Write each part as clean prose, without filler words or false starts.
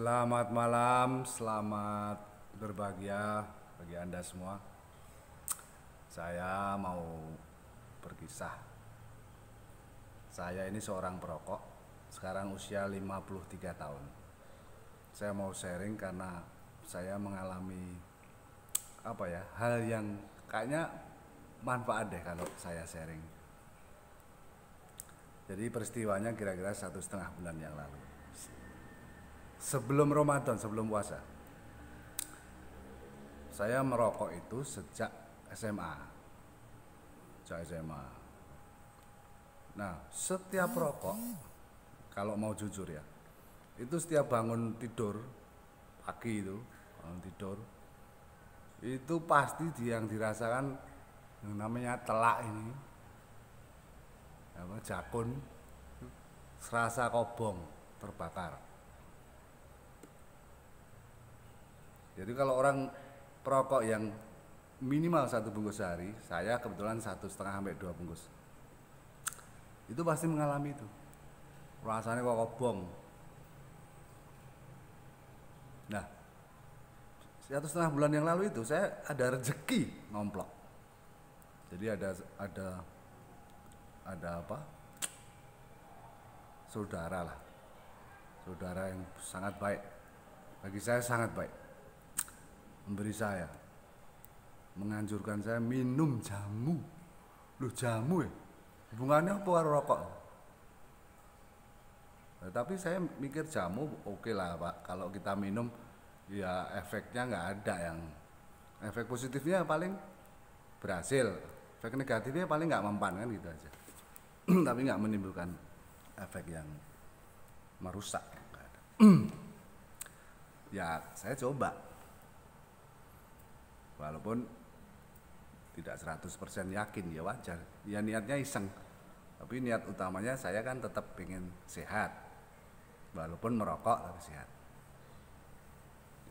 Selamat malam, selamat berbahagia bagi Anda semua. Saya mau berkisah. Saya ini seorang perokok, sekarang usia 53 tahun. Saya mau sharing karena saya mengalami hal yang kayaknya manfaat deh kalau saya sharing. Jadi peristiwanya kira-kira 1,5 bulan yang lalu. Sebelum Ramadan, sebelum puasa. Saya merokok itu sejak SMA. Sejak SMA. Nah, setiap rokok, kalau mau jujur ya, itu setiap bangun tidur, pagi itu, bangun tidur, itu pasti yang dirasakan yang namanya telak ini, jakun, serasa kobong terbakar. Jadi kalau orang perokok yang minimal 1 bungkus sehari, saya kebetulan 1,5 sampai 2 bungkus, itu pasti mengalami itu. Rasanya kok kobong. Nah, 1,5 bulan yang lalu itu saya ada rezeki ngomplok. Jadi ada saudara lah, saudara yang sangat baik, bagi saya sangat baik, memberi saya, menganjurkan saya minum jamu. Loh, jamu ya? Hubungannya apa karo rokok? Nah, tapi saya mikir jamu oke lah Pak, kalau kita minum ya efeknya nggak ada yang, efek positifnya paling berhasil, efek negatifnya paling nggak mempan kan gitu aja. Tapi nggak menimbulkan efek yang merusak, nggak ada. Ya saya coba, walaupun tidak 100% yakin, ya wajar, ya niatnya iseng, tapi niat utamanya saya kan tetap pengen sehat, walaupun merokok tapi sehat,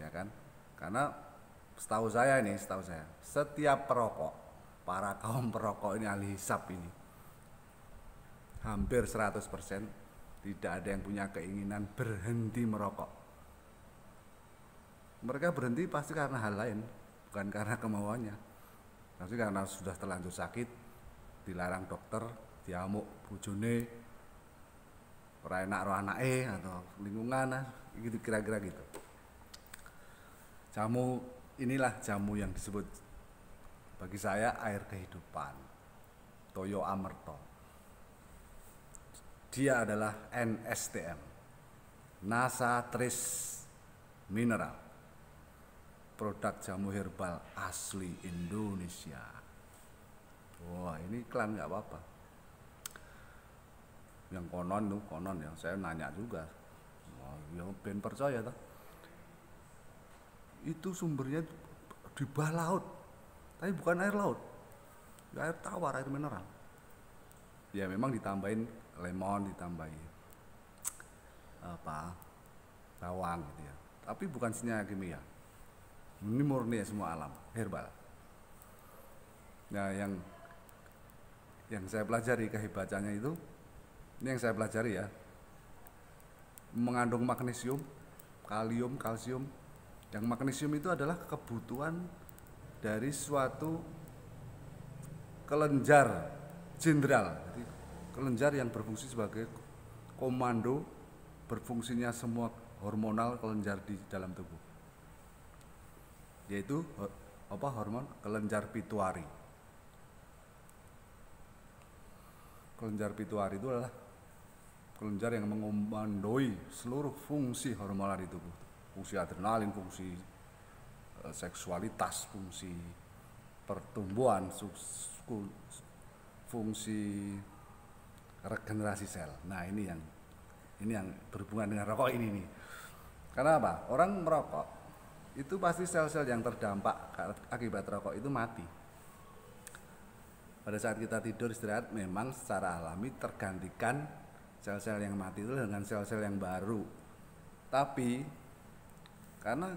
ya kan. Karena setahu saya setiap perokok, para kaum perokok ini, ahli hisap ini, hampir 100% tidak ada yang punya keinginan berhenti merokok. Mereka berhenti pasti karena hal lain, bukan karena kemauannya. Pasti karena sudah terlanjur sakit, dilarang dokter, diamuk bojone, ora enak karo anake atau lingkungan, gitu kira-kira gitu. Jamu inilah jamu yang disebut bagi saya air kehidupan, Toyo Amerto. Dia adalah NSTM, Nasa Tris Mineral, produk jamu herbal asli Indonesia. Wah, ini iklan nggak apa-apa. Yang konon yang saya nanya juga. Wah, ya ben percaya toh. Itu sumbernya di bawah laut, tapi bukan air laut, ya air tawar, air mineral. Ya memang ditambahin lemon, ditambahin bawang gitu ya, tapi bukan senyawa kimia. Ini murni semua alam, herbal. Nah, yang saya pelajari kehebatannya itu, ini yang saya pelajari ya, mengandung magnesium, kalium, kalsium. Yang magnesium itu adalah kebutuhan dari suatu kelenjar jenderal. Jadi kelenjar yang berfungsi sebagai komando, berfungsinya semua hormonal kelenjar di dalam tubuh, yaitu hormon kelenjar pituari. Kelenjar pituari itu adalah kelenjar yang mengomandoi seluruh fungsi hormonal di tubuh, fungsi adrenalin, fungsi seksualitas, fungsi pertumbuhan, fungsi regenerasi sel. Nah, ini yang berhubungan dengan rokok ini nih. Karena apa? Orang merokok itu pasti sel-sel yang terdampak akibat rokok itu mati. Pada saat kita tidur istirahat, memang secara alami tergantikan sel-sel yang mati itu dengan sel-sel yang baru. Tapi karena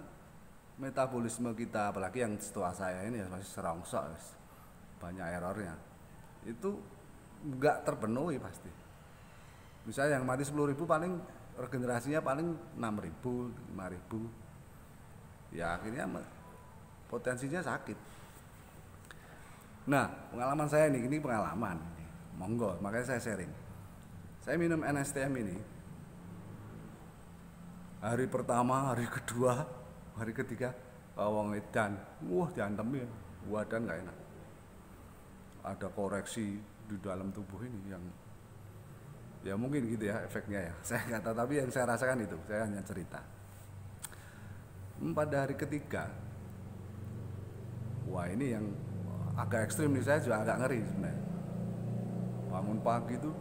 metabolisme kita, apalagi yang setua saya ini ya masih serongsok, banyak errornya, itu enggak terpenuhi pasti. Misalnya yang mati 10.000 paling regenerasinya paling 6.000, 5.000. Ya akhirnya potensinya sakit. Nah, pengalaman saya ini pengalaman. Monggo, makanya saya sharing. Saya minum NSTM ini hari pertama, hari kedua, hari ketiga, wong edan, wah diantem ya, wadan nggak enak. Ada koreksi di dalam tubuh ini yang ya mungkin gitu ya efeknya ya. Saya nggak tahu, tapi yang saya rasakan itu, saya hanya cerita. Pada hari ketiga, wah ini yang agak ekstrim nih, saya juga agak ngeri sebenarnya. Bangun pagi tuh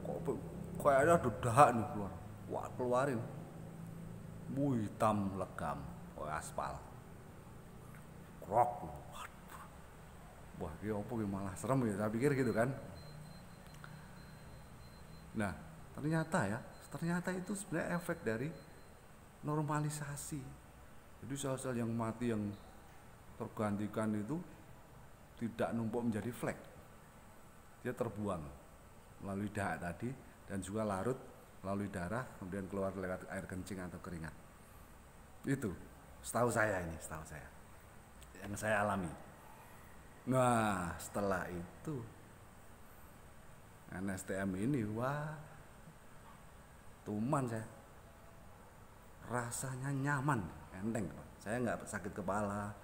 kok kayaknya ada dahak nih keluar, wah keluarin, hitam legam, aspal, krok, wah ini apa malah serem ya, saya pikir gitu kan. Nah ternyata itu sebenarnya efek dari normalisasi. Jadi sel-sel yang mati yang tergantikan itu tidak numpuk menjadi flek, dia terbuang melalui dahak tadi dan juga larut melalui darah, kemudian keluar lewat air kencing atau keringat. Itu setahu saya yang saya alami. Nah setelah itu NSTM ini wah tuman saya, rasanya nyaman, enteng. Saya nggak sakit kepala,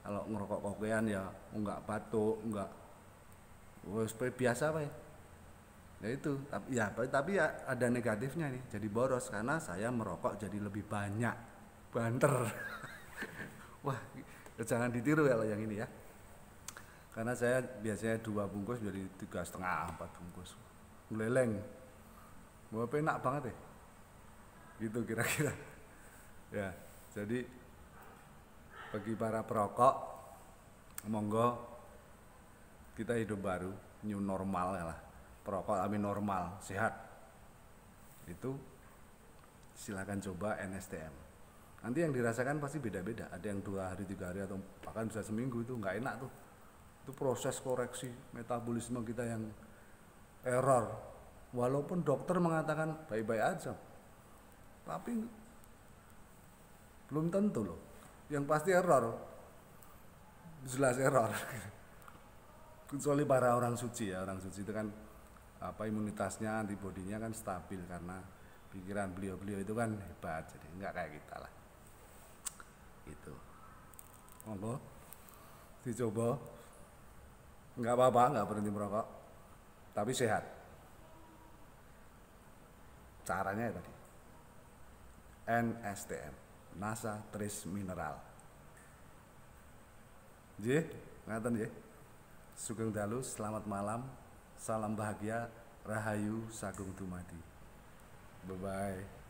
kalau ngerokok kokean ya nggak batuk, nggak biasa apa ya. Ya itu, tapi ya ada negatifnya nih, jadi boros karena saya merokok jadi lebih banyak, banter. Wah, jangan ditiru kalau yang ini ya. Karena saya biasanya 2 bungkus jadi 3,5, 4 bungkus. Meleleng. Wah, enak banget ya. Gitu kira-kira. Ya, jadi bagi para perokok, monggo kita hidup baru, new normal ya lah. Perokok tapi normal, sehat. Itu silakan coba NSTM. Nanti yang dirasakan pasti beda-beda. Ada yang 2 hari, 3 hari atau bahkan bisa seminggu, itu nggak enak tuh. Itu proses koreksi metabolisme kita yang error. Walaupun dokter mengatakan baik-baik aja, tapi belum tentu loh. Yang pasti error, jelas error. Kecuali para orang suci ya, orang suci itu kan imunitasnya, antibodinya kan stabil karena pikiran beliau-beliau itu kan hebat, jadi enggak kayak kita lah. Gitu. Monggo dicoba. Enggak apa-apa, enggak berhenti merokok, tapi sehat. Caranya ya tadi. NSTM, Nasa Trace Mineral. Nggih, ngaten nggih. Sugeng dalu, selamat malam. Salam bahagia, rahayu sagung dumadi. Bye bye.